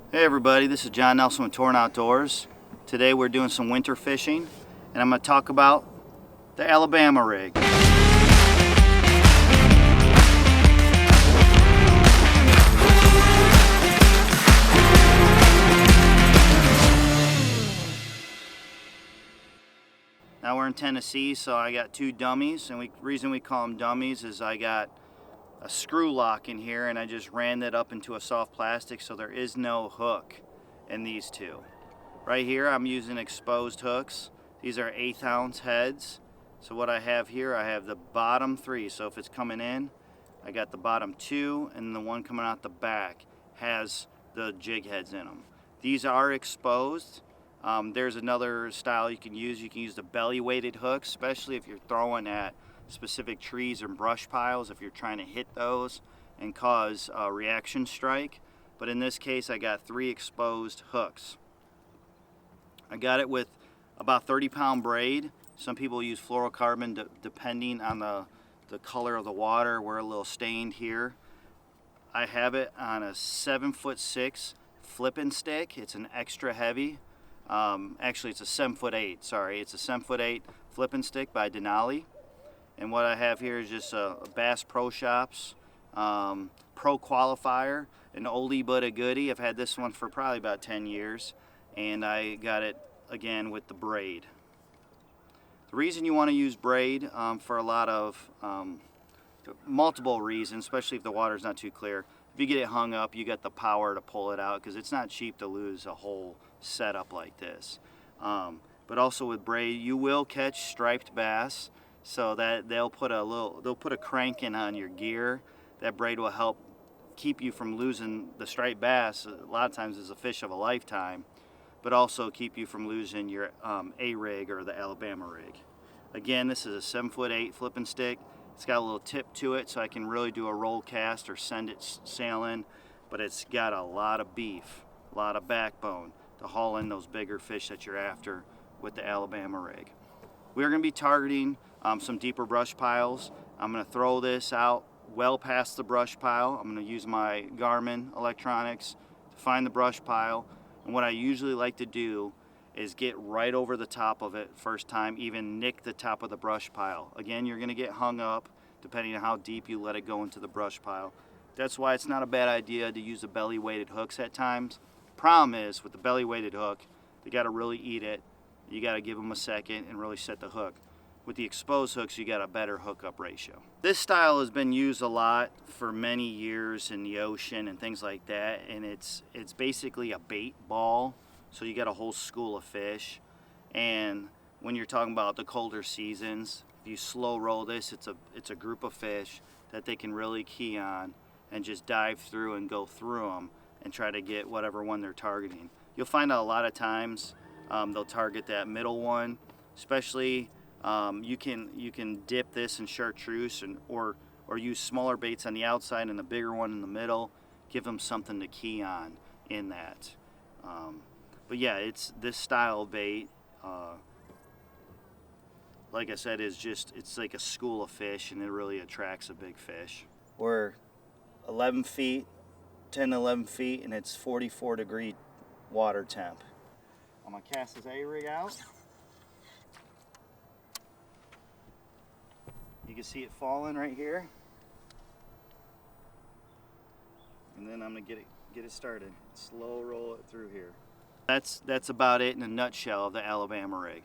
Hey everybody, this is Jon Nelson with Torrent Outdoors. Today we're doing some winter fishing and I'm going to talk about the Alabama rig. Now we're in Tennessee, so I got two dummies, and the reason we call them dummies is I got a screw lock in here and I just ran that up into a soft plastic, so there is no hook in these two. Right here I'm using exposed hooks. These are 1/8 ounce heads. So what I have here, I have the bottom 3. So if it's coming in, I got the bottom 2, and the one coming out the back has the jig heads in them. These are exposed. There's another style you can use. You can use the belly weighted hooks, especially if you're throwing at specific trees and brush piles, if you're trying to hit those and cause a reaction strike. But in this case, I got 3 exposed hooks. I got it with about 30-pound braid. Some people use fluorocarbon depending on the color of the water. We're a little stained here. I have it on a 7'6" flipping stick. It's an extra heavy. Actually, it's a 7'8". Sorry, it's a 7'8" flipping stick by Denali. And what I have here is just a Bass Pro Shops Pro Qualifier, an oldie but a goodie. I've had this one for probably about 10 years, and I got it again with the braid. The reason you want to use braid for a lot of multiple reasons, especially if the water's not too clear. If you get it hung up, you got the power to pull it out, because it's not cheap to lose a whole setup like this. But also with braid, you will catch striped bass. So that they'll put a cranking on your gear. That braid will help keep you from losing the striped bass. A lot of times is a fish of a lifetime, but also keep you from losing your A rig or the Alabama rig. Again, this is a 7'8" flipping stick. It's got a little tip to it, so I can really do a roll cast or send it sailing. But it's got a lot of beef, a lot of backbone to haul in those bigger fish that you're after with the Alabama rig. We're going to be targeting some deeper brush piles. I'm going to throw this out well past the brush pile. I'm going to use my Garmin electronics to find the brush pile. And what I usually like to do is get right over the top of it first time, even nick the top of the brush pile. Again, you're going to get hung up depending on how deep you let it go into the brush pile. That's why it's not a bad idea to use the belly weighted hooks at times. Problem is, with the belly weighted hook, you got to really eat it. You got to give them a second and really set the hook. With the exposed hooks, you got a better hookup ratio. This style has been used a lot for many years in the ocean and things like that, and it's basically a bait ball. So you got a whole school of fish. And when you're talking about the colder seasons, if you slow roll this, it's a group of fish that they can really key on and just dive through and go through them and try to get whatever one they're targeting. You'll find out a lot of times they'll target that middle one, especially. You can dip this in chartreuse or use smaller baits on the outside and the bigger one in the middle. Give them something to key on in that. But yeah, it's this style of bait. Like I said, it's like a school of fish, and it really attracts a big fish. We're 11 feet, 10 to 11 feet, and it's 44-degree water temp. I'm gonna cast this A-rig out. You can see it falling right here. And then I'm gonna get it started. Slow roll it through here. That's about it in a nutshell of the Alabama rig.